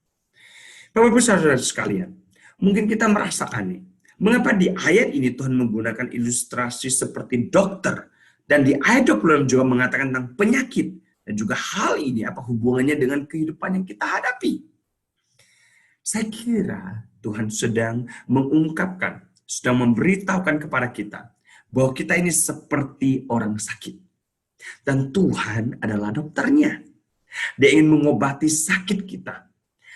Bapak Ibu Saudara sekalian, mungkin kita merasa aneh. Mengapa di ayat ini Tuhan menggunakan ilustrasi seperti dokter. Dan di ayat 26 juga mengatakan tentang penyakit. Dan juga hal ini apa hubungannya dengan kehidupan yang kita hadapi. Saya kira Tuhan sedang mengungkapkan, sedang memberitahukan kepada kita bahwa kita ini seperti orang sakit. Dan Tuhan adalah dokternya. Dia ingin mengobati sakit kita.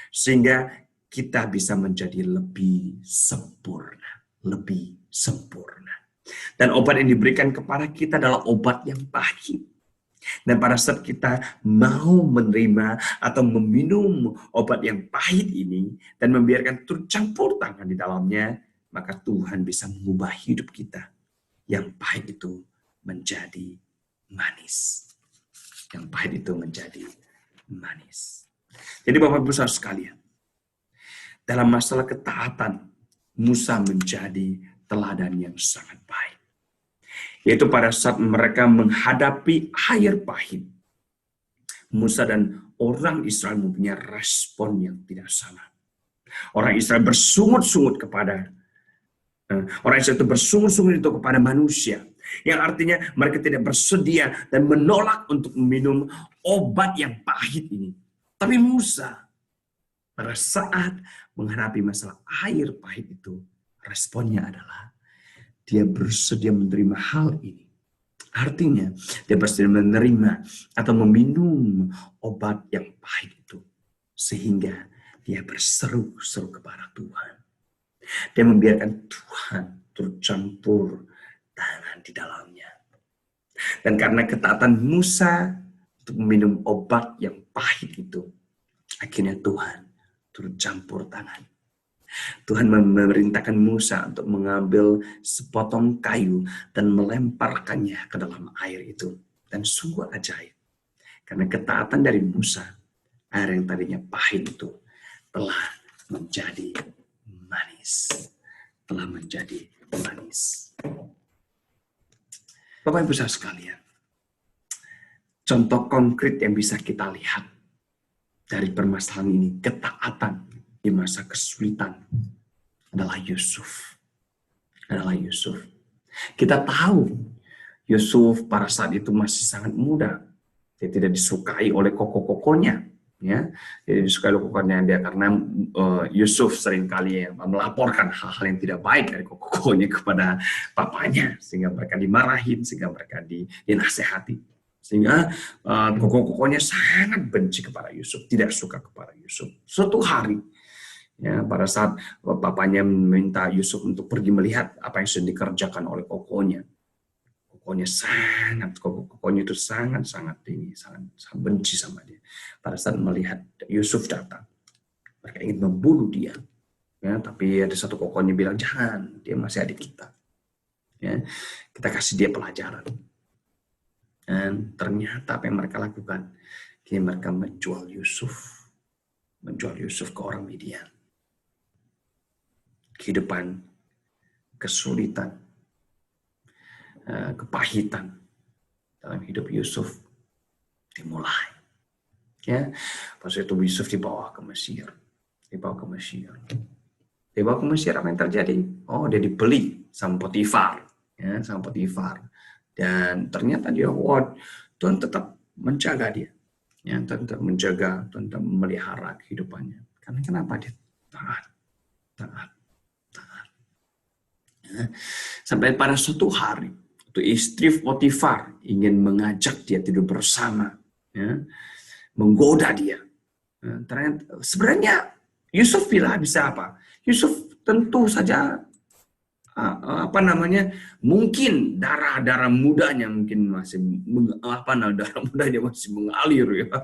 Sehingga kita bisa menjadi lebih sempurna. Lebih sempurna. Dan obat yang diberikan kepada kita adalah obat yang pahit. Dan pada saat kita mau menerima atau meminum obat yang pahit ini dan membiarkan tercampur tangan di dalamnya, maka Tuhan bisa mengubah hidup kita yang pahit itu menjadi manis. Yang pahit itu menjadi manis. Jadi Bapak Ibu Saudara sekalian, dalam masalah ketaatan, Musa menjadi teladan yang sangat baik. Yaitu pada saat mereka menghadapi air pahit, Musa dan orang Israel mempunyai respon yang tidak sama. Orang Israel bersungut-sungut kepada orang Israel itu bersungguh-sungguh itu kepada manusia. Yang artinya mereka tidak bersedia dan menolak untuk meminum obat yang pahit ini. Tapi Musa pada saat menghadapi masalah air pahit itu, responnya adalah dia bersedia menerima hal ini. Artinya dia bersedia menerima atau meminum obat yang pahit itu. Sehingga dia berseru-seru kepada Tuhan. Dia membiarkan Tuhan tercampur tangan di dalamnya. Dan karena ketaatan Musa untuk meminum obat yang pahit itu, akhirnya Tuhan tercampur tangan. Tuhan memerintahkan Musa untuk mengambil sepotong kayu dan melemparkannya ke dalam air itu. Dan sungguh ajaib. Karena ketaatan dari Musa, air yang tadinya pahit itu telah menjadi manis. Telah menjadi manis. Bapak Ibu Saudara sekalian, contoh konkret yang bisa kita lihat dari permasalahan ini, ketaatan di masa kesulitan adalah Yusuf. Kita tahu Yusuf pada saat itu masih sangat muda. Dia tidak disukai oleh koko-kokonya. Ya, dia disukai oleh kokonya dia karena Yusuf seringkali melaporkan hal-hal yang tidak baik dari koko-kokonya kepada papanya. Sehingga mereka dimarahin, sehingga mereka dinasehati. Sehingga koko-kokonya sangat benci kepada Yusuf, tidak suka kepada Yusuf. Suatu hari, ya, pada saat papanya meminta Yusuf untuk pergi melihat apa yang sedang dikerjakan oleh kokonya. Kokonya itu sangat tinggi, sangat benci sama dia. Pada saat melihat Yusuf datang, mereka ingin membunuh dia. Ya, tapi ada satu kokonya bilang, jangan, dia masih adik kita. Ya, kita kasih dia pelajaran. Dan ternyata apa yang mereka lakukan, kini mereka menjual Yusuf ke orang Midian. Kehidupan, kesulitan, kepahitan dalam hidup Yusuf dimulai. Ya, pas itu Yusuf dibawa ke Mesir. Dia bawa ke Mesir, apa yang terjadi? Oh, dia dibeli sama Potifar. Ya, sama Potifar. Dan ternyata dia, Tuhan tetap menjaga dia. Ya, Tuhan tetap menjaga, Tuhan tetap memelihara kehidupannya. Karena kenapa? Dia taat. Ya. Sampai pada suatu hari, itu istri Potifar ingin mengajak dia tidur bersama. Ya, menggoda dia. Ya, ternyata, sebenarnya Yusuf bisa apa? Yusuf tentu saja mungkin darah mudanya mungkin masih darah mudanya masih mengalir ya.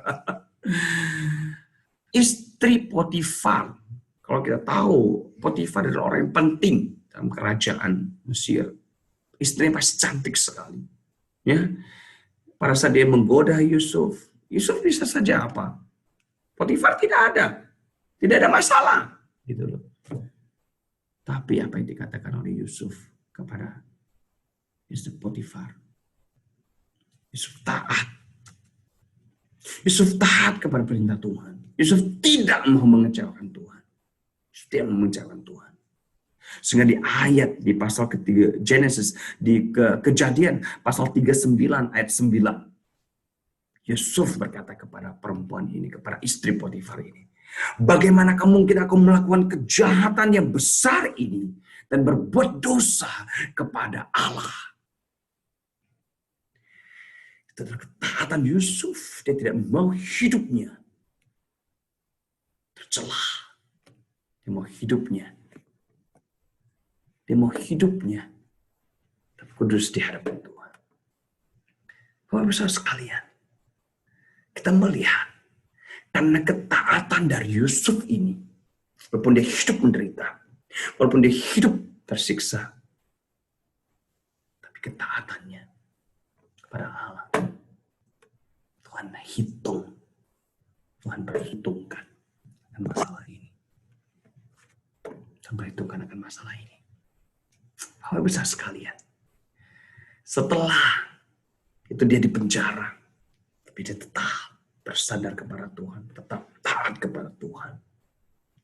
Istri Potifar, kalau kita tahu Potifar adalah orang yang penting dalam kerajaan Mesir. Istrinya pasti cantik sekali. Ya. Pada saat dia menggoda Yusuf bisa saja apa? Potifar tidak ada masalah, gitu loh. Tapi apa yang dikatakan oleh Yusuf kepada istri Potifar? Yusuf taat kepada perintah Tuhan. Yusuf tidak mau mengecewakan Tuhan. Yusuf tidak mau mengecewakan Tuhan. Sehingga di ayat di pasal ketiga Genesis, di Kejadian pasal 39 ayat 9, Yusuf berkata kepada perempuan ini, kepada istri Potifar ini, bagaimanakah mungkin aku melakukan kejahatan yang besar ini dan berbuat dosa kepada Allah? Itu adalah ketaatan Yusuf. Dia tidak mau hidupnya tercelah. Dia mau hidupnya kudus di hadapan Tuhan. Bapak Ibu Saudara sekalian, kita melihat karena ketaatan dari Yusuf ini, walaupun dia hidup menderita, walaupun dia hidup tersiksa, tapi ketaatannya kepada Allah, Tuhan perhitungkan akan masalah ini. Tuhan perhitungkan akan masalah ini. Bapak besar sekalian, setelah itu dia dipenjara, tapi dia tetap bersandar kepada Tuhan, tetap taat kepada Tuhan,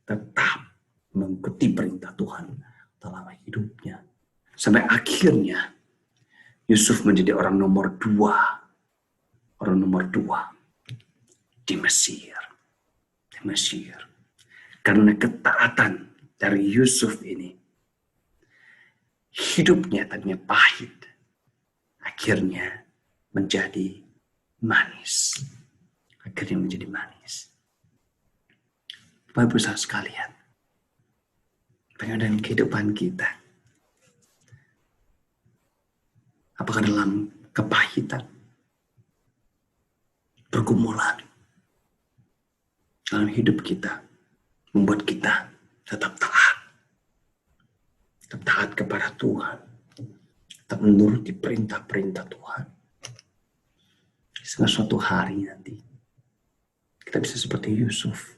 tetap mengikuti perintah Tuhan dalam hidupnya. Sampai akhirnya Yusuf menjadi orang nomor dua di Mesir. Karena ketaatan dari Yusuf ini, hidupnya tadinya pahit, akhirnya menjadi manis. Bapak Ibu Saudara sekalian, dalam kehidupan kita, apakah dalam kepahitan, pergumulan dalam hidup kita membuat kita tetap taat kepada Tuhan, tetap menuruti perintah-perintah Tuhan, sehingga suatu hari nanti kita bisa seperti Yusuf.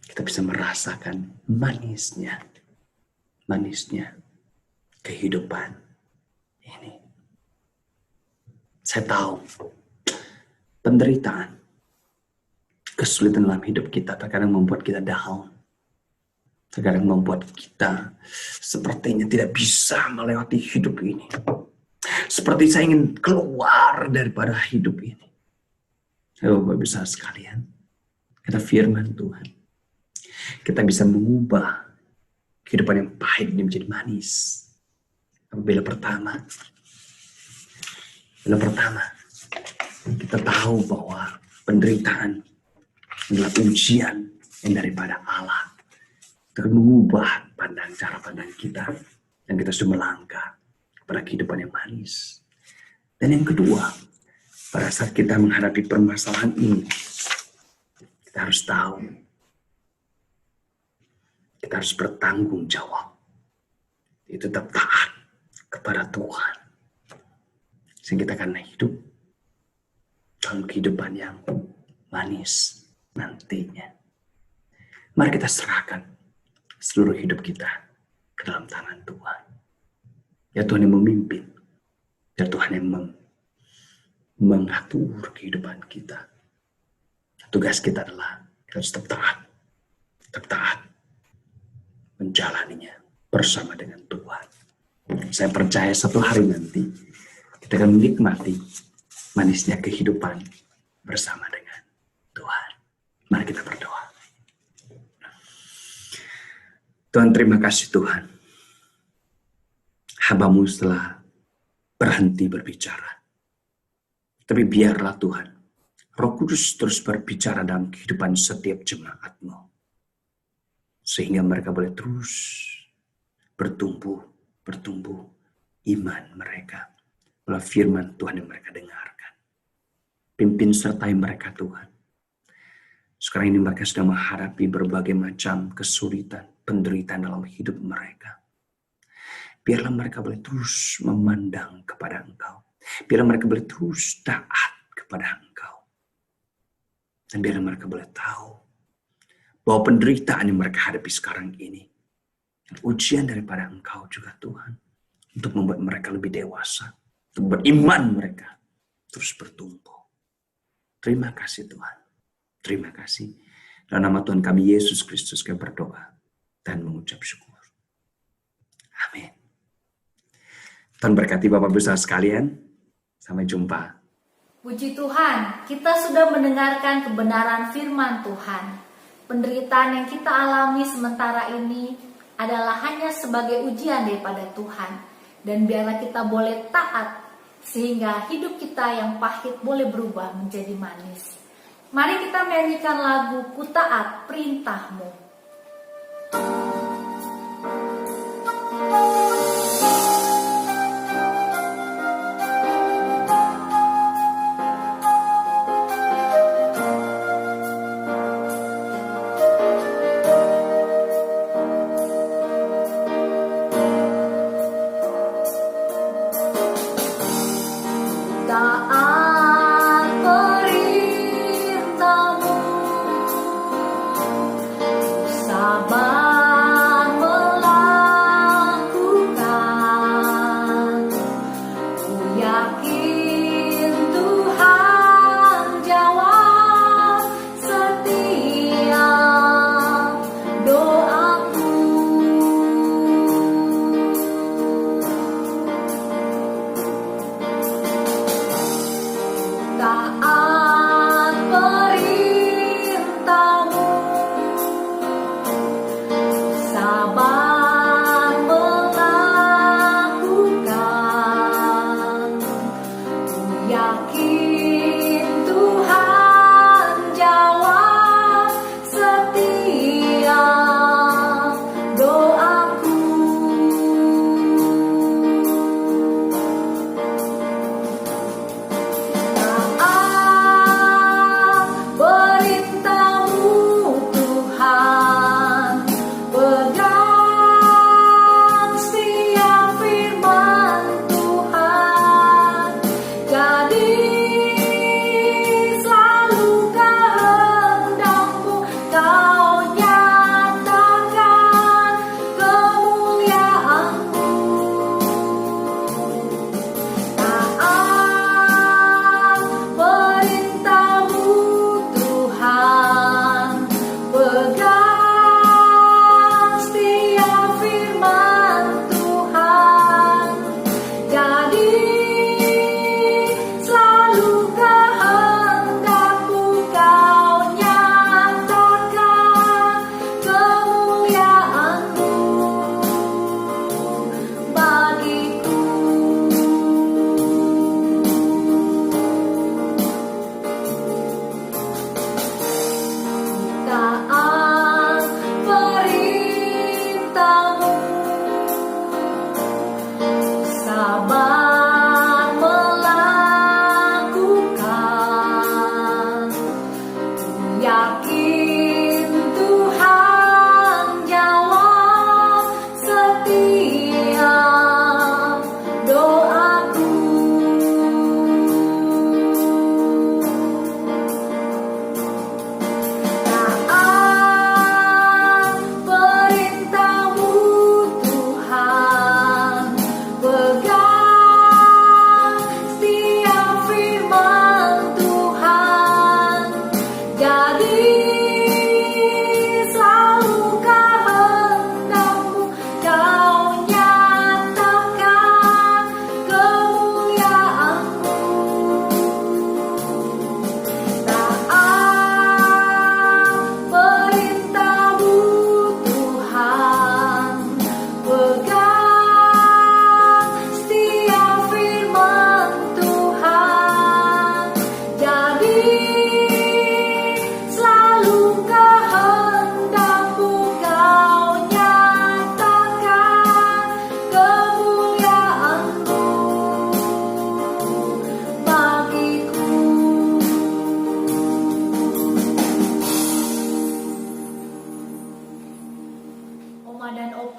Kita bisa merasakan manisnya kehidupan ini. Saya tahu penderitaan, kesulitan dalam hidup kita terkadang membuat kita down. Terkadang membuat kita sepertinya tidak bisa melewati hidup ini. Seperti saya ingin keluar daripada hidup ini. Bapak bisa sekalian, kata firman Tuhan, kita bisa mengubah kehidupan yang pahit ini menjadi manis. Bila pertama kita tahu bahwa penderitaan adalah ujian yang daripada Allah. Itu akan mengubah cara pandang kita, dan kita sudah melangkah kepada kehidupan yang manis. Dan yang kedua, pada saat kita menghadapi permasalahan ini, kita harus tahu, kita harus bertanggung jawab. Itu tetap taat kepada Tuhan, sehingga kita akan hidup dalam kehidupan yang manis nantinya. Mari kita serahkan seluruh hidup kita ke dalam tangan Tuhan. Ya Tuhan yang memimpin, ya Tuhan yang mengatur kehidupan kita. Tugas kita adalah kita harus tetap taat tetap taat menjalaninya bersama dengan Tuhan. Saya percaya satu hari nanti kita akan menikmati manisnya kehidupan bersama dengan Tuhan. Mari kita berdoa. Tuhan, terima kasih Tuhan. Hamba-Mu telah berhenti berbicara. Tapi biarlah Tuhan, Roh Kudus terus berbicara dalam kehidupan setiap jemaat-Mu. Sehingga mereka boleh terus bertumbuh iman mereka melalui firman Tuhan yang mereka dengarkan. Pimpin sertai mereka Tuhan. Sekarang ini mereka sedang menghadapi berbagai macam kesulitan, penderitaan dalam hidup mereka. Biarlah mereka boleh terus memandang kepada Engkau. Biarlah mereka boleh terus taat kepada Engkau. Dan biarlah mereka boleh tahu bahwa penderitaan yang mereka hadapi sekarang ini ujian daripada Engkau juga Tuhan. Untuk membuat mereka lebih dewasa. Untuk membuat iman mereka terus bertumbuh. Terima kasih Tuhan. Terima kasih. Dalam nama Tuhan kami Yesus Kristus kami berdoa dan mengucap syukur. Amin. Tuhan berkati Bapak Ibu saudara sekalian. Sampai jumpa. Puji Tuhan, kita sudah mendengarkan kebenaran firman Tuhan. Penderitaan yang kita alami sementara ini adalah hanya sebagai ujian daripada Tuhan. Dan biarlah kita boleh taat, sehingga hidup kita yang pahit boleh berubah menjadi manis. Mari kita menyanyikan lagu Ku Taat Perintah-Mu. Taat perintah-Mu, sabar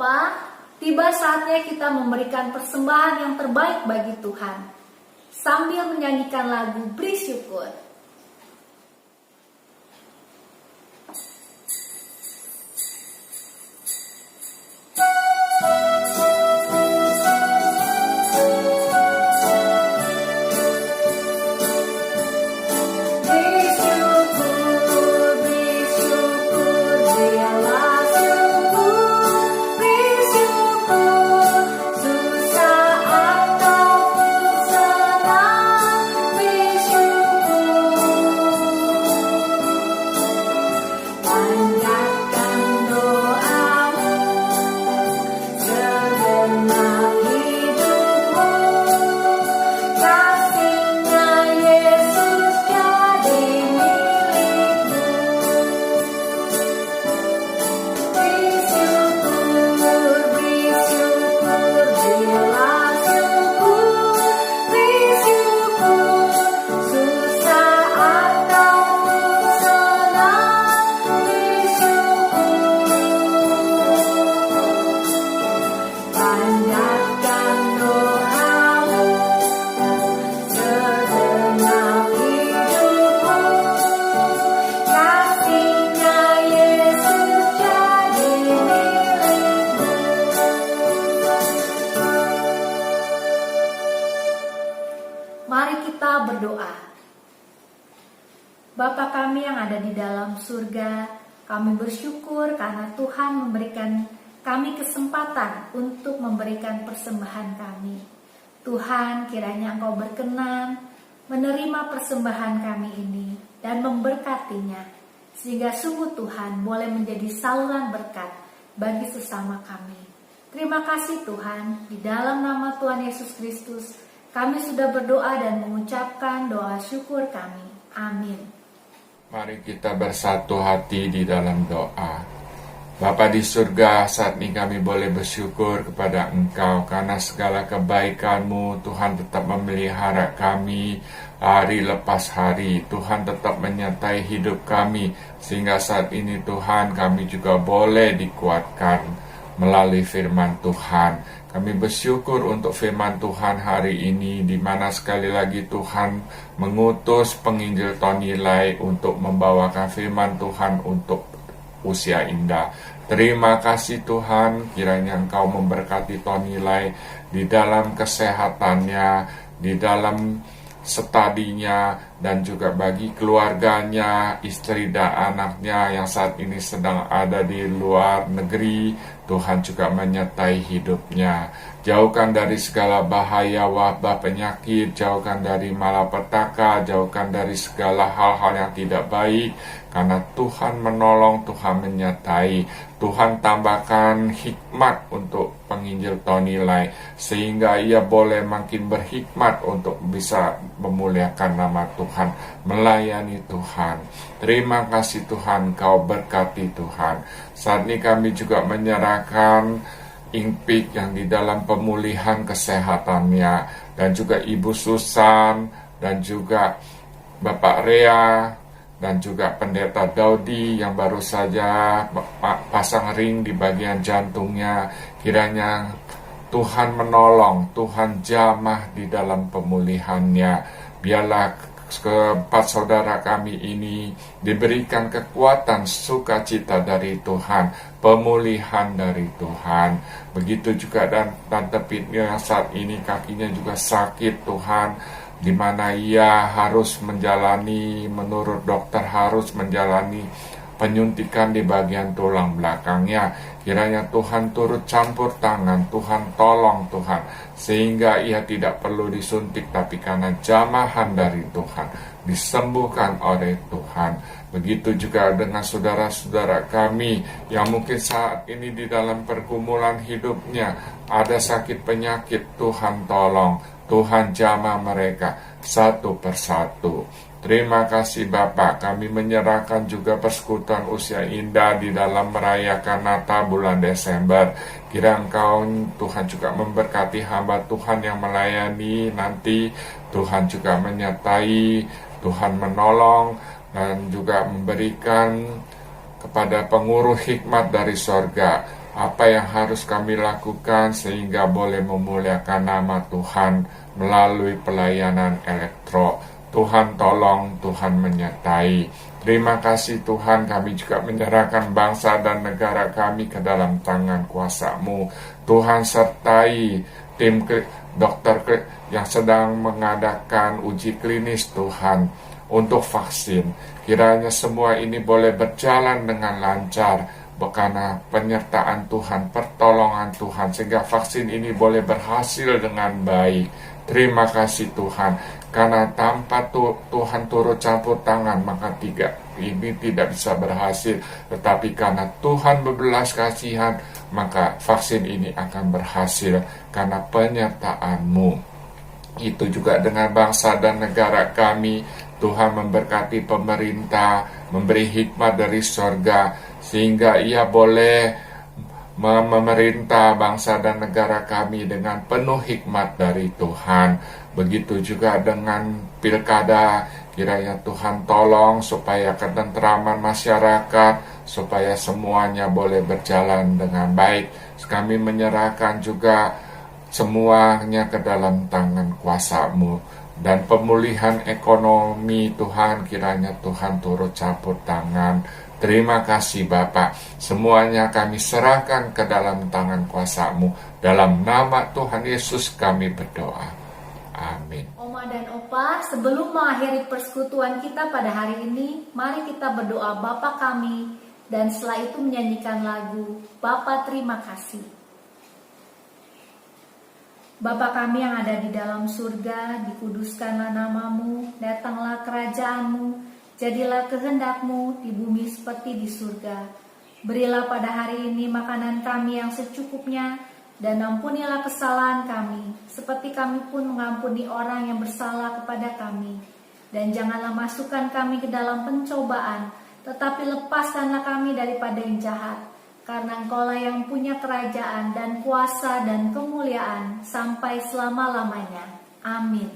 Bapa, tiba saatnya kita memberikan persembahan yang terbaik bagi Tuhan sambil menyanyikan lagu Beri Syukur. Mari kita berdoa. Bapa kami yang ada di dalam surga, kami bersyukur karena Tuhan memberikan kami kesempatan untuk memberikan persembahan kami. Tuhan, kiranya Engkau berkenan menerima persembahan kami ini dan memberkatinya, sehingga sungguh Tuhan boleh menjadi saluran berkat bagi sesama kami. Terima kasih Tuhan, di dalam nama Tuhan Yesus Kristus, kami sudah berdoa dan mengucapkan doa syukur kami. Amin. Mari kita bersatu hati di dalam doa. Bapa di surga, saat ini kami boleh bersyukur kepada Engkau karena segala kebaikan-Mu. Tuhan tetap memelihara kami hari lepas hari. Tuhan tetap menyertai hidup kami, sehingga saat ini Tuhan kami juga boleh dikuatkan melalui firman Tuhan. Kami bersyukur untuk firman Tuhan hari ini, di mana sekali lagi Tuhan mengutus penginjil Tony Lai untuk membawakan firman Tuhan untuk usia indah. Terima kasih Tuhan, kiranya Engkau memberkati Tony Lai di dalam kesehatannya, di dalam studinya, dan juga bagi keluarganya, istri dan anaknya yang saat ini sedang ada di luar negeri. Tuhan juga menyertai hidupnya. Jauhkan dari segala bahaya, wabah, penyakit, jauhkan dari malapetaka, jauhkan dari segala hal-hal yang tidak baik, karena Tuhan menolong, Tuhan menyertai. Tuhan tambahkan hikmat untuk penginjil Tony Lai, sehingga ia boleh makin berhikmat untuk bisa memuliakan nama Tuhan, melayani Tuhan. Terima kasih Tuhan, Kau berkati Tuhan. Saat ini kami juga menyerahkan Ingpik yang di dalam pemulihan kesehatannya, dan juga Ibu Susan, dan juga Bapak Rea, dan juga Pendeta Daudi yang baru saja pasang ring di bagian jantungnya. Kiranya Tuhan menolong, Tuhan jamah di dalam pemulihannya. Biarlah keempat saudara kami ini diberikan kekuatan, sukacita dari Tuhan, pemulihan dari Tuhan. Begitu juga dan Tante Pitnya yang saat ini kakinya juga sakit Tuhan, di mana ia harus menjalani, menurut dokter harus menjalani penyuntikan di bagian tulang belakangnya. Kiranya Tuhan turut campur tangan, Tuhan tolong Tuhan, sehingga ia tidak perlu disuntik, tapi karena jamahan dari Tuhan, disembuhkan oleh Tuhan. Begitu juga dengan saudara-saudara kami yang mungkin saat ini di dalam pergumulan hidupnya ada sakit penyakit. Tuhan tolong, Tuhan jamah mereka satu persatu. Terima kasih Bapak, kami menyerahkan juga persekutuan usia indah di dalam merayakan Natal bulan Desember. Kira Engkau Tuhan juga memberkati hamba Tuhan yang melayani nanti. Tuhan juga menyertai, Tuhan menolong, dan juga memberikan kepada penguruh hikmat dari sorga apa yang harus kami lakukan sehingga boleh memuliakan nama Tuhan melalui pelayanan elektro. Tuhan tolong, Tuhan menyertai. Terima kasih Tuhan, kami juga menyerahkan bangsa dan negara kami ke dalam tangan kuasa-Mu. Tuhan sertai tim dokter yang sedang mengadakan uji klinis Tuhan untuk vaksin. Kiranya semua ini boleh berjalan dengan lancar karena penyertaan Tuhan, pertolongan Tuhan, sehingga vaksin ini boleh berhasil dengan baik. Terima kasih Tuhan, karena tanpa Tuhan turut campur tangan, maka ini tidak bisa berhasil. Tetapi karena Tuhan berbelas kasihan, maka vaksin ini akan berhasil karena penyertaan-Mu. Itu juga dengan bangsa dan negara kami. Tuhan memberkati pemerintah, memberi hikmat dari sorga, sehingga ia boleh memerintah bangsa dan negara kami dengan penuh hikmat dari Tuhan. Begitu juga dengan pilkada, kiranya Tuhan tolong supaya ketentraman masyarakat, supaya semuanya boleh berjalan dengan baik. Kami menyerahkan juga semuanya ke dalam tangan kuasa-Mu. Dan pemulihan ekonomi Tuhan, kiranya Tuhan turut campur tangan. Terima kasih Bapak, semuanya kami serahkan ke dalam tangan kuasa-Mu. Dalam nama Tuhan Yesus kami berdoa. Amin. Oma dan Opa, sebelum mengakhiri persekutuan kita pada hari ini, mari kita berdoa Bapa kami, dan setelah itu menyanyikan lagu Bapa Terima Kasih. Bapa kami yang ada di dalam surga, dikuduskanlah nama-Mu, datanglah kerajaan-Mu, jadilah kehendak-Mu di bumi seperti di surga. Berilah pada hari ini makanan kami yang secukupnya, dan ampunilah kesalahan kami, seperti kami pun mengampuni orang yang bersalah kepada kami. Dan janganlah masukkan kami ke dalam pencobaan, tetapi lepaskanlah kami daripada yang jahat. Karena Engkaulah yang punya kerajaan dan kuasa dan kemuliaan sampai selama-lamanya. Amin.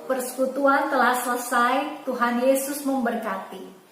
Persekutuan telah selesai. Tuhan Yesus memberkati.